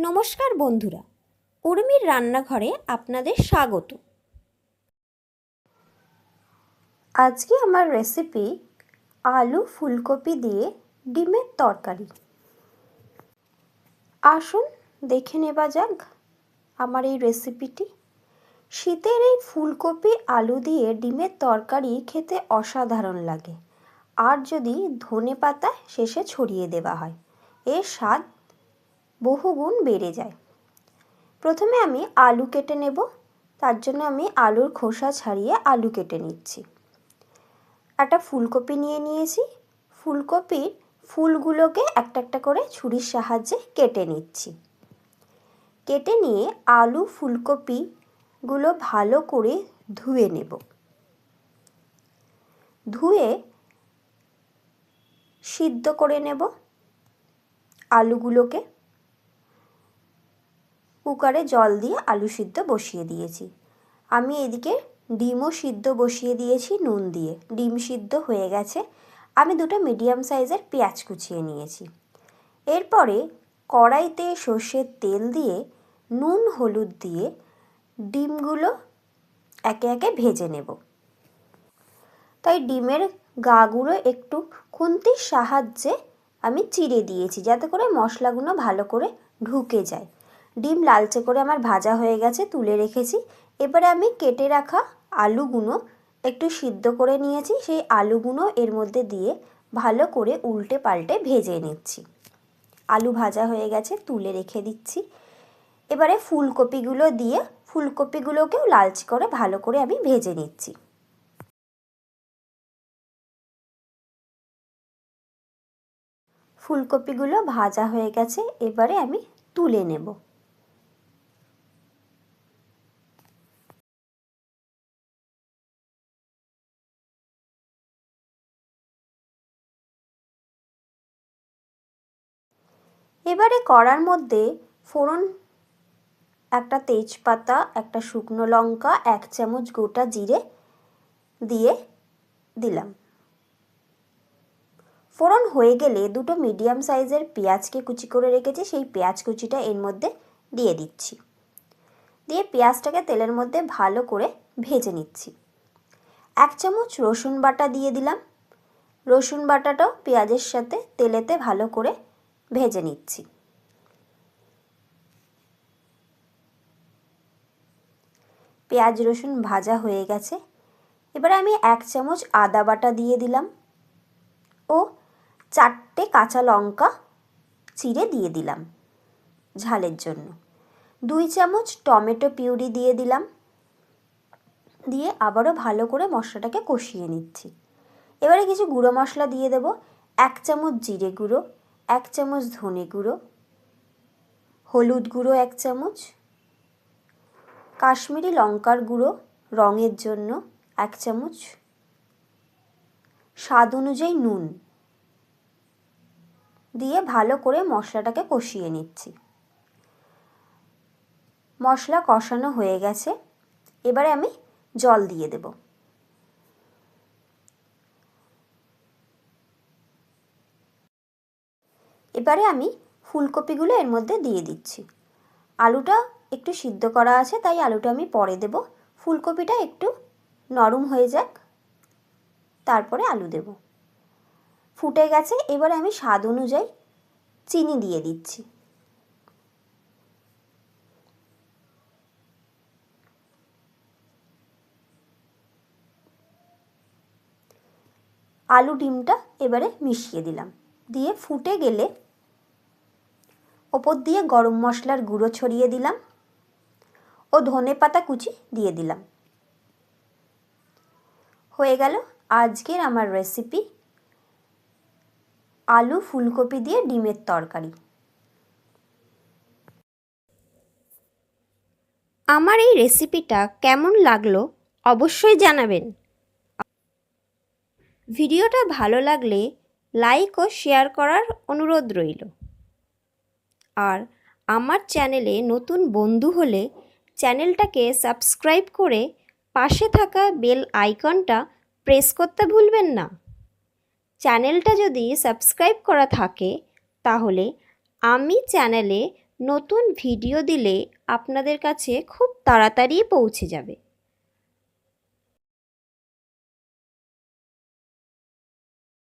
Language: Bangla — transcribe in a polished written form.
নমস্কার বন্ধুরা, উর্মির রান্নাঘরে আপনাদের স্বাগত। আজকে আমার রেসিপি আলু ফুলকপি দিয়ে ডিমের তরকারি। আসুন দেখে নেওয়া যাক আমার এই রেসিপিটি। শীতের এই ফুলকপি আলু দিয়ে ডিমের তরকারি খেতে অসাধারণ লাগে, আর যদি ধনেপাতা শেষে ছড়িয়ে দেওয়া হয় এর স্বাদ বহুগুণ বেড়ে যায়। প্রথমে আমি আলু কেটে নেব। তার জন্য আমি আলুর খোসা ছাড়িয়ে আলু কেটে নিচ্ছি। একটা ফুলকপি নিয়ে নিয়েছি। ফুলকপির ফুলগুলোকে একটা একটা করে ছুরির সাহায্যে কেটে নিচ্ছি। কেটে নিয়ে আলু ফুলকপিগুলো ভালো করে ধুয়ে নেব। ধুয়ে সিদ্ধ করে নেব আলুগুলোকে। কুকারে জল দিয়ে আলু সিদ্ধ বসিয়ে দিয়েছি। আমি এদিকে ডিমও সিদ্ধ বসিয়ে দিয়েছি নুন দিয়ে। ডিম সিদ্ধ হয়ে গেছে। আমি দুটো মিডিয়াম সাইজের পেঁয়াজ কুচিয়ে নিয়েছি। এরপরে কড়াইতে সর্ষের তেল দিয়ে নুন হলুদ দিয়ে ডিমগুলো একে একে ভেজে নেব। তাই ডিমের গাগুলো একটু খুন্তির সাহায্যে আমি চিড়ে দিয়েছি, যাতে করে মশলাগুলো ভালো করে ঢুকে যায়। ডিম লালচে করে আমার ভাজা হয়ে গেছে, তুলে রেখেছি। এবারে আমি কেটে রাখা আলুগুলো একটু সিদ্ধ করে নিয়েছি। সেই আলুগুলো এর মধ্যে দিয়ে ভালো করে উল্টে পাল্টে ভেজে নিচ্ছি। আলু ভাজা হয়ে গেছে, তুলে রেখে দিচ্ছি। এবারে ফুলকপিগুলো দিয়ে ফুলকপিগুলোকেও লালচে করে ভালো করে আমি ভেজে নিচ্ছি। ফুলকপিগুলো ভাজা হয়ে গেছে, এবারে আমি তুলে নেব। এবারে কড়ার মধ্যে ফোড়ন, একটা তেজপাতা, একটা শুকনো লঙ্কা, 1 চামচ গোটা জিরে দিয়ে দিলাম। ফোড়ন হয়ে গেলে দুটো মিডিয়াম সাইজের পেঁয়াজকে কুচি করে রেখেছি, সেই পেঁয়াজ কুচিটা এর মধ্যে দিয়ে দিচ্ছি। দিয়ে পেঁয়াজটাকে তেলের মধ্যে ভালো করে ভেজে নিচ্ছি। 1 চামচ রসুন বাটা দিয়ে দিলাম। রসুন বাটাটাও পেঁয়াজের সাথে তেলেতে ভালো করে ভেজে নিচ্ছি। পেঁয়াজ রসুন ভাজা হয়ে গেছে। এবারে আমি 1 চামচ আদা বাটা দিয়ে দিলাম ও 4টে কাঁচা লঙ্কা চিড়ে দিয়ে দিলাম ঝালের জন্য। 2 চামচ টমেটো পিউরি দিয়ে দিলাম। দিয়ে আবারও ভালো করে মশলাটাকে কষিয়ে নিচ্ছি। এবারে কিছু গুঁড়ো মশলা দিয়ে দেব। 1 চামচ জিরে গুঁড়ো, 1 চামচ ধনে গুঁড়ো, হলুদ গুঁড়ো 1 চামচ, কাশ্মীরি লঙ্কার গুঁড়ো রঙের জন্য 1 চামচ, স্বাদ অনুযায়ী নুন দিয়ে ভালো করে মশলাটাকে কষিয়ে নিচ্ছি। মশলা কষানো হয়ে গেছে। এবারে আমি জল দিয়ে দেব। এবারে আমি ফুলকপিগুলো এর মধ্যে দিয়ে দিচ্ছি। আলুটা একটু সিদ্ধ করা আছে, তাই আলুটা আমি পরে দেব। ফুলকপিটা একটু নরম হয়ে যাক, তারপরে আলু দেব। ফুটে গেছে। এবারে আমি স্বাদ অনুযায়ী চিনি দিয়ে দিচ্ছি। আলু ডিমটা এবারে মিশিয়ে দিলাম। দিয়ে ফুটে গেলে ওপর দিয়ে গরম মশলার গুঁড়ো ছড়িয়ে দিলাম ও ধনেপাতা কুচি দিয়ে দিলাম। হয়ে গেল আজকের আমার রেসিপি আলু ফুলকপি দিয়ে ডিমের তরকারি। আমার এই রেসিপিটা কেমন লাগলো অবশ্যই জানাবেন। ভিডিওটা ভালো লাগলে লাইক ও শেয়ার করার অনুরোধ রইল। আর আমার চ্যানেলে নতুন বন্ধু হলে চ্যানেলটাকে সাবস্ক্রাইব করে পাশে থাকা বেল আইকনটা প্রেস করতে ভুলবেন না। চ্যানেলটা যদি সাবস্ক্রাইব করা থাকে তাহলে আমি চ্যানেলে নতুন ভিডিও দিলে আপনাদের কাছে খুব তাড়াতাড়ি পৌঁছে যাবে।